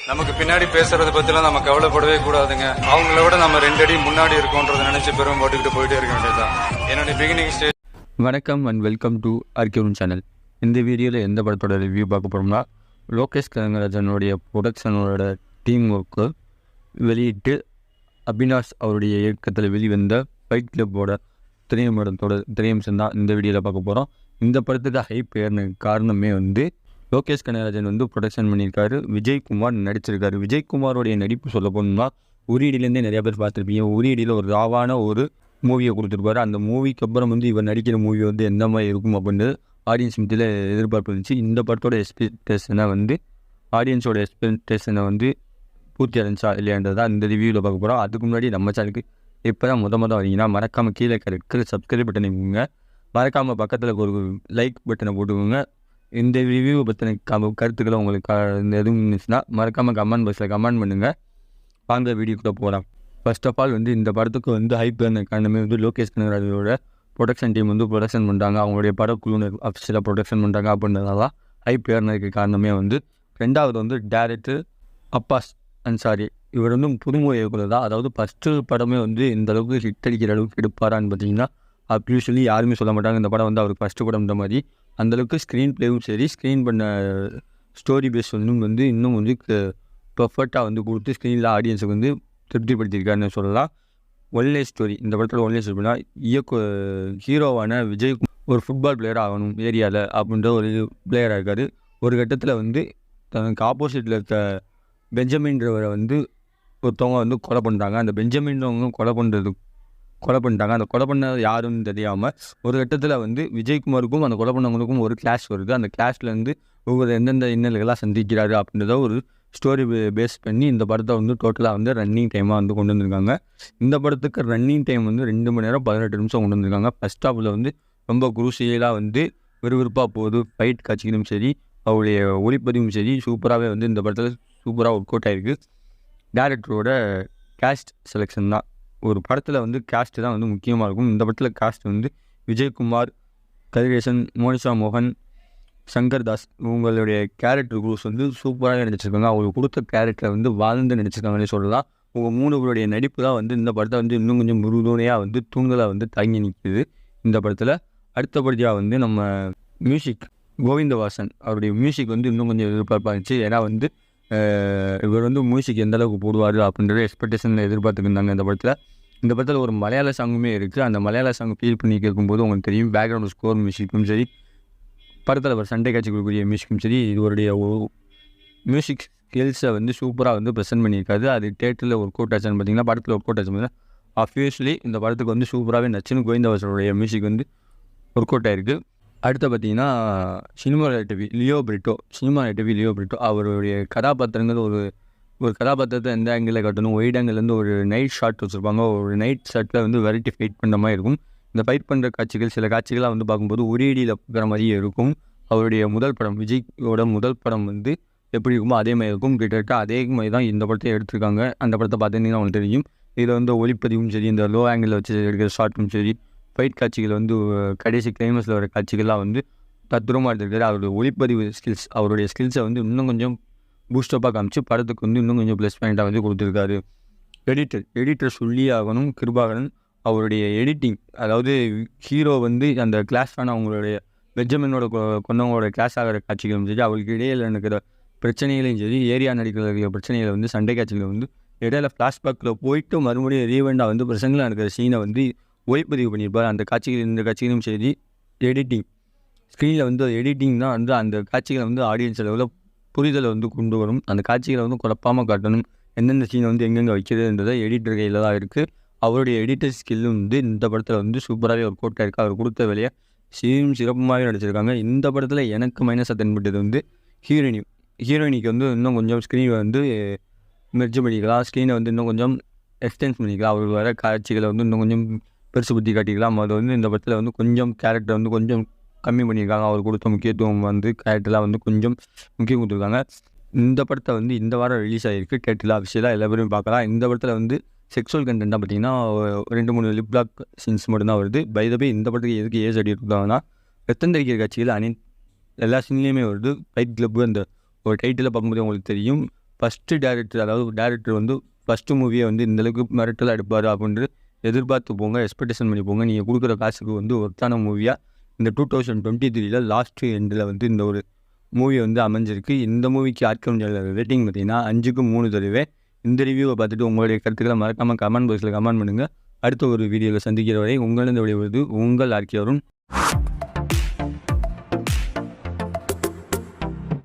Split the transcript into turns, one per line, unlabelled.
நமக்கு பின்னாடி பேசுறதை பத்திலாம் நம்ம கவலைப்படவே கூடாதுங்க. அவங்கள விட நம்ம 2 அடி முன்னாடி இருக்கோன்றதை நினைச்சு பெரும் போட்டுக்கிட்டு போயிட்டே இருக்க வேண்டியதுதான். என்னுடைய பிகினிங் ஸ்டேஜ்.
வணக்கம் அண்ட் வெல்கம் டு ஆர்கியூன் சேனல். இந்த வீடியோவில் எந்த படத்தோட ரிவ்யூ பார்க்க போகிறோம்னா, லோகேஷ் கனகராஜனுடைய ப்ரொடக்ஷனோட டீம் ஒர்க்கு வெளியிட்டு அபினாஷ் அவருடைய இயக்கத்தில் வெளிவந்த ஃபைட் கிளப்போட திரையம்சம் தான் இந்த வீடியோவில் பார்க்க போகிறோம். இந்த படத்துக்கு ஹைப் ஏறின காரணமே லோகேஷ் கனகராஜன் ப்ரொடக்ஷன் பண்ணியிருக்காரு, விஜய்குமார் நடிச்சிருக்காரு. விஜய்குமாரோடைய நடிப்பு சொல்ல போகணும்னா உரியடியிலேருந்தே நிறையா பேர் பார்த்துருப்பீங்க. உரியடியில் ஒரு ராவான ஒரு மூவியை கொடுத்துருப்பாரு. அந்த மூவிக்கு அப்புறம் இவர் நடிக்கிற மூவி எந்த மாதிரி இருக்கும் அப்படின்னு ஆடியன்ஸ் மத்தியில் எதிர்பார்ப்பு இருந்துச்சு. இந்த படத்தோட எக்ஸ்பெக்டேஷனை ஆடியன்ஸோட எக்ஸ்பெக்டேஷனை பூர்த்தி அடைஞ்சா இல்லையான்றதான் இந்த ரிவ்யூவில் பார்க்க போகிறோம். அதுக்கு முன்னாடி நம்ம சேனலுக்கு இப்போ தான் மொதல் வரீங்கன்னா மறக்காமல் கீழே இருக்கிற சப்ஸ்கிரைப் பட்டனை கொடுங்க. மறக்காமல் பக்கத்தில் ஒரு லைக் பட்டனை போட்டுக்கோங்க. இந்த ரிவ்யூவை பற்றின கருத்துக்களை உங்களுக்கு எதுவும் இருந்துச்சுன்னா மறக்காமல் கமெண்ட் பாக்ஸில் கமெண்ட் பண்ணுங்கள். வாங்க வீடியோக்குள்ளே போகலாம். ஃபர்ஸ்ட் ஆஃப் ஆல் இந்த படத்துக்கு ஹைப் ஏறின காரணமே லோகேஷ் கனகராஜோட ப்ரொடக்ஷன் டீம் ப்ரொடக்ஷன் பண்ணுறாங்க. அவங்களுடைய படக்குழு அஃபிஷியலாக ப்ரொடக்ஷன் பண்ணுறாங்க அப்படின்றதால ஹைப் ஏறினதுக்கு காரணமே ரெண்டாவது டேரக்டர் அப்பாஸ் அன்சாரி. இவர் புதுமுக இயக்குனர் தான். அதாவது ஃபஸ்ட்டு படமே இந்த அளவுக்கு ஹிட் அடிக்கிற அளவுக்கு எடுப்பாரான்னு பார்த்தீங்கன்னா யூஸ்வலி யாருமே சொல்ல மாட்டாங்க. இந்த படம் அவருக்கு ஃபஸ்ட்டு படம்ன்ற மாதிரி அந்தளவுக்கு ஸ்க்ரீன் ப்ளேவும் சரி, ஸ்க்ரீன் பண்ண ஸ்டோரி பேஸ் இன்னும் பர்ஃபெக்டாக கொடுத்து ஸ்க்ரீனில் ஆடியன்ஸுக்கு திருப்திப்படுத்தியிருக்காருன்னு சொல்லலாம். ஒன்லே ஸ்டோரி, இந்த படத்தில் ஒன்லே ஸ்டோரினா ஹீரோவான விஜய் ஒரு ஃபுட்பால் பிளேயர் ஆகணும் ஏரியாவில் அப்படின்ற ஒரு பிளேயராக இருக்கார். ஒரு கட்டத்தில் தனக்கு ஆப்போசிட்டில் இருக்க பெஞ்சமின்றவரை ஒருத்தவங்க கொலை பண்ணுறாங்க. அந்த பெஞ்சமின்றவங்க கொலை பண்ணிட்டாங்க. அந்த கொலை பண்ண யாருன்னு தெரியாமல் ஒரு கட்டத்தில் விஜய்குமாருக்கும் அந்த கொலை பண்ணவங்களுக்கும் ஒரு கிளாஷ் வருது. அந்த கிளாஷ்லேருந்து ஒவ்வொரு எந்தெந்த இன்னல்களாக சந்திக்கிறாரு அப்படின்றத ஒரு ஸ்டோரி பேஸ் பண்ணி இந்த படத்தை டோட்டலாக ரன்னிங் டைமாக கொண்டு வந்திருக்காங்க. இந்த படத்துக்கு ரன்னிங் டைம் 2 மணி நேரம் 18 நிமிஷம் கொண்டு வந்திருக்காங்க. ஃபர்ஸ்ட் ஹாஃபில் ரொம்ப குரூசியலாக விறுவிறுப்பாக போகுது. ஃபைட் காட்சிகளும் சரி, அவருடைய ஒளிப்பதிவும் சரி, சூப்பராகவே இந்த படத்தில் சூப்பராக ஒர்க் அவுட் ஆகிருக்கு. டேரக்டரோட கேஸ்ட் செலெக்ஷன் தான். ஒரு படத்தில் கேஸ்ட்டு தான் முக்கியமாக இருக்கும். இந்த படத்தில் கேஸ்ட் விஜய்குமார், கதிரேசன், மோனிஷா மோகன், சங்கர் தாஸ் இவங்களுடைய கேரக்டர் குரூஸ் சூப்பராக நடிச்சிருக்காங்க. அவங்க கொடுத்த கேரக்டரை வாழ்ந்து நடிச்சிருக்காங்கன்னே சொல்லலாம். உங்கள் 3 பேருடைய நடிப்பு தான் இந்த படத்தை இன்னும் கொஞ்சம் முருகனையாக தூண்களாக தாங்கி நிற்குது இந்த படத்தில். அடுத்தபடியாக நம்ம மியூசிக், கோவிந்தவாசன் அவருடைய மியூசிக் இன்னும் கொஞ்சம் எதிர்பார்ப்பாக இருந்துச்சு. ஏன்னா இவர் மியூசிக் எந்த அளவுக்கு போடுவார் அப்படின்றத எக்ஸ்பெக்டேஷனில் எதிர்பார்த்துருந்தாங்க இந்த படத்தில் ஒரு மலையாள சாங்குமே இருக்குது. அந்த மலையாள சாங் ஃபீல் பண்ணி கேட்கும்போது உங்களுக்கு தெரியும், பேக்ரவுண்ட் ஸ்கோர் மியூசிக்கும் சரி, படத்தில் ஒரு சண்டை காட்சி கொடுக்கக்கூடிய மியூசிக்கும் சரி, இதுவருடைய மியூசிக் ஸ்கில்ஸை சூப்பராக ப்ரெசென்ட் பண்ணியிருக்காரு. அது தேட்டரில் ஒர்க் அவுட் ஆச்சுன்னு பார்த்தீங்கன்னா, படத்தில் ஒர்க் அவுட் ஆச்சு ஆப்வியஸ்லி இந்த படத்துக்கு சூப்பராகவே நச்சுன்னு கோவிந்தவாசனுடைய மியூசிக் ஒர்க் அவுட் ஆகிருக்கு. அடுத்து பார்த்தீங்கன்னா சினிமாட்டோகிராஃபி லியோ பிரிட்டோ அவருடைய கதாபாத்திரங்கள் ஒரு கதாபாத்திரத்தை எந்த ஆங்கிளில் காட்டணும், ஒயிட் ஆங்கிள்லேருந்து ஒரு நைட் ஷாட் வச்சுருப்பாங்க. ஒரு நைட் ஷாட்டில் வெரைட்டி ஃபைட் பண்ணுற மாதிரி இருக்கும். இந்த ஃபைட் பண்ணுற காட்சிகள் சில காட்சிகளாக பார்க்கும்போது உரியடியில் பார்க்குற மாதிரியே இருக்கும். அவருடைய முதல் படம், விஜயோட முதல் படம் எப்படி இருக்குமோ அதே மாதிரி இருக்கும். கிட்டத்தட்ட அதே மாதிரி தான் இந்த படத்தை எடுத்திருக்காங்க. அந்த படத்தை பார்த்தீங்கன்னா உங்களுக்கு தெரியும். இதில் ஒளிப்பதிவும் சரி, இந்த லோ ஆங்கிளில் வச்சு எடுக்கிற ஷாட்டும் சரி, ஃபைட் காட்சிகள் கடைசி கிளைமேக்ஸில் வர காட்சிகள்லாம் தத்ரூபமாக எடுத்துருக்காரு. அவருடைய ஒளிப்பதிவு ஸ்கில்ஸ், அவருடைய ஸ்கில்ஸை இன்னும் கொஞ்சம் பூஸ்டப்பாக காமிச்சு படத்துக்கு இன்னும் கொஞ்சம் ப்ளஸ் பாயிண்ட்டாக கொடுத்துருக்காரு. எடிட்டர் சொல்லி ஆகணும் கிருபாகரன். அவருடைய எடிட்டிங், அதாவது ஹீரோ அந்த கிளாஷ் ஆன அவங்களுடைய பெஞ்சமினோட கொண்டவங்களோட கிளாஷ் ஆகிற காட்சிகளும் சரி, அவருக்கு இடையில் நடக்கிற பிரச்சனைகளையும் சரி, ஏரியா நடிக்கிற பிரச்சனைகளை சண்டை காட்சிகளை இடையில ஃப்ளாஷ்பேக்கில் போயிட்டு மறுபடியும் ரீவெண்டாக பிரசங்களாக நடக்கிற சீனை ஒளிப்பதிவு பண்ணியிருப்பார். அந்த காட்சிகள் இந்த காட்சிகளும் சரி, எடிட்டிங் ஸ்க்ரீனில் எடிட்டிங் தான் அந்த காட்சிகளை ஆடியன்ஸ் அளவில் புரிதலை கொண்டு வரும். அந்த காட்சிகளை குழப்பாமல் காட்டணும், எந்தெந்த சீனை எங்கெங்கே வைக்கிறதுன்றதை எடிட்டர் கையில் தான் இருக்குது. அவருடைய எடிட்டர் ஸ்கில்லும் இந்த படத்தில் சூப்பராகவே ஒர்க் அவுட் ஆகிருக்கு. அவர் கொடுத்த வேலையை சிறப்புமாகவே நடிச்சிருக்காங்க. இந்த படத்தில் எனக்கு மைனஸாக தென்பட்டது ஹீரோயினிக்கு இன்னும் கொஞ்சம் ஸ்க்ரீனை மெர்ஜ் பண்ணிக்கலாம், ஸ்க்ரீனை இன்னும் கொஞ்சம் எக்ஸ்டென்ஸ் பண்ணிக்கலாம். அவருக்கு வர காட்சிகளை இன்னும் கொஞ்சம் பெருசு புத்தி காட்டிக்கலாம். அது இந்த படத்தில் கொஞ்சம் கேரக்டர் கொஞ்சம் கம்மி பண்ணியிருக்காங்க. அவர் கொடுத்த முக்கியத்துவம் கேரக்டர்லாம் கொஞ்சம் முக்கியம் கொடுத்துருக்காங்க. இந்த படத்தை இந்த வாரம் ரிலீஸ் ஆகிருக்கு. தேட்டரில் அஃபிஷியலாக எல்லா பேரும் பார்க்கலாம். இந்த படத்தில் செக்ஷுவல் கண்டென்ட்டாக பார்த்தீங்கன்னா 2-3 லிப் லாக் சீன்ஸ் மட்டும்தான் வருது. பை த பே இந்த படத்துக்கு எதுக்கு ஏஜ் அடி கொடுத்தாங்கன்னா, ரத்தம் தெரிக்கிற காட்சிகள் எல்லா சீன்லேயுமே வருது. ஃபைட் கிளப்பு அந்த ஒரு டைட்டில் பார்க்கும்போது உங்களுக்கு தெரியும். ஃபஸ்ட்டு டேரக்டர், அதாவது டேரக்டர் வந்து ஃபஸ்ட்டு மூவியை வந்து இந்தளவுக்கு மிரட்டலாக எடுப்பார் அப்படின்ட்டு எதிர்பார்த்து போங்க, எக்ஸ்பெக்டேஷன் பண்ணி போங்க. நீங்கள் கொடுக்குற காசுக்கு வந்து ஒர்த்தான மூவியாக இந்த 2023 லாஸ்ட்டு எண்டில் வந்து இந்த ஒரு மூவி வந்து அமைஞ்சிருக்கு. இந்த மூவிக்கு ஆர்கே ரேட்டிங் பார்த்தீங்கன்னா 5க்கு 3 தருவேன். இந்த ரிவ்யூவை பார்த்துட்டு உங்களுடைய கருத்துக்களை மறக்காமல் கமெண்ட் பாக்ஸில் கமெண்ட் பண்ணுங்கள். அடுத்த ஒரு வீடியோவில் சந்திக்கிற வரை உங்களிடம் விடைபெறுவது உங்கள் ஆர்கே அருண்.